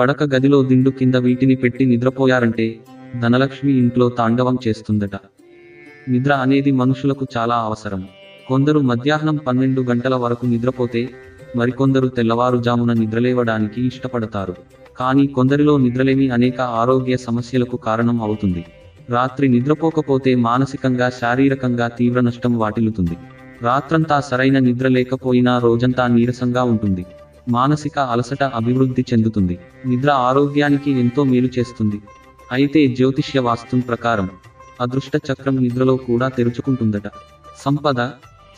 పడక గదిలో దిండు కింద వీటిని పెట్టి నిద్రపోయారంటే ధనలక్ష్మి ఇంట్లో తాండవం చేస్తుందట. నిద్ర అనేది మనుషులకు చాలా అవసరం. కొందరు మధ్యాహ్నం 12 గంటల వరకు నిద్రపోతే మరికొందరు తెల్లవారుజామున నిద్రలేవడానికి ఇష్టపడతారు. కానీ కొందరిలో నిద్రలేమి అనేక ఆరోగ్య సమస్యలకు కారణం అవుతుంది. రాత్రి నిద్రపోకపోతే మానసికంగా శారీరకంగా తీవ్ర నష్టం వాటిల్లుతుంది. రాత్రంతా సరైన నిద్ర లేకపోయినా రోజంతా నీరసంగా ఉంటుంది. మానసిక అలసట అభివృద్ధి చెందుతుంది. నిద్ర ఆరోగ్యానికి ఎంతో మేలు చేస్తుంది. అయితే జ్యోతిష్య వాస్తు ప్రకారం అదృష్ట చక్రం నిద్రలో కూడా తెరుచుకుంటుందట. సంపద,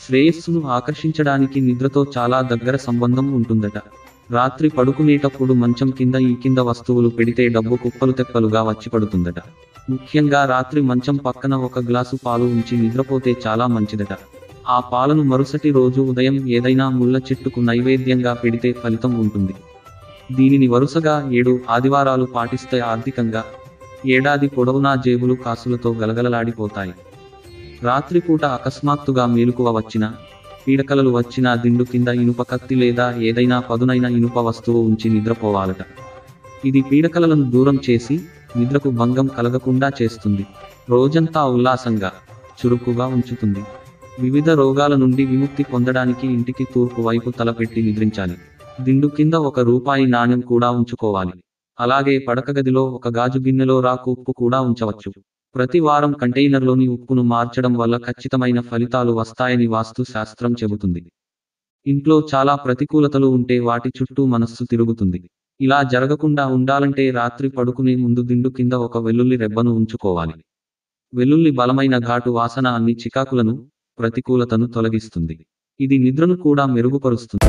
శ్రేయస్సును ఆకర్షించడానికి నిద్రతో చాలా దగ్గర సంబంధం ఉంటుందట. రాత్రి పడుకునేటప్పుడు మంచం కింద ఈ కింద వస్తువులు పెడితే డబ్బు కుప్పలు తెప్పలుగా వచ్చి పడుతుందట. ముఖ్యంగా రాత్రి మంచం పక్కన ఒక గ్లాసు పాలు ఉంచి నిద్రపోతే చాలా మంచిదట. ఆ పాలను మరుసటి రోజు ఉదయం ఏదైనా ముళ్ళ చెట్టుకు నైవేద్యంగా పెడితే ఫలితం ఉంటుంది. దీనిని వరుసగా 7 ఆదివారాలు పాటిస్తే ఆర్థికంగా ఏడాది పొడవునా జేబులు కాసులతో గలగలలాడిపోతాయి. రాత్రిపూట అకస్మాత్తుగా మేలుకువ వచ్చినా, పీడకలలు వచ్చినా దిండు కింద ఇనుప కత్తి లేదా ఏదైనా పదునైన ఇనుప వస్తువు ఉంచి నిద్రపోవాలట. ఇది పీడకలలను దూరం చేసి నిద్రకు భంగం కలగకుండా చేస్తుంది. రోజంతా ఉల్లాసంగా, చురుకుగా ఉంచుతుంది. వివిధ రోగాల నుండి విముక్తి పొందడానికి ఇంటికి తూర్పు వైపు తలపెట్టి నిద్రించాలి. దిండు కింద ₹1 నాణెం కూడా ఉంచుకోవాలి. అలాగే పడకగదిలో ఒక గాజు గిన్నెలో రాకు ఉప్పు కూడా ఉంచవచ్చు. ప్రతి వారం కంటైనర్లోని ఉప్పును మార్చడం వల్ల ఖచ్చితమైన ఫలితాలు వస్తాయని వాస్తు శాస్త్రం చెబుతుంది. ఇంట్లో చాలా ప్రతికూలతలు ఉంటే వాటి చుట్టూ మనస్సు తిరుగుతుంది. ఇలా జరగకుండా ఉండాలంటే రాత్రి పడుకునే ముందు దిండు కింద ఒక వెల్లుల్లి రెబ్బను ఉంచుకోవాలి. వెల్లుల్లి బలమైన ఘాటు వాసన అన్ని చికాకులను, ప్రతికూలతను తొలగిస్తుంది. ఇది నిద్రను కూడా మెరుగుపరుస్తుంది.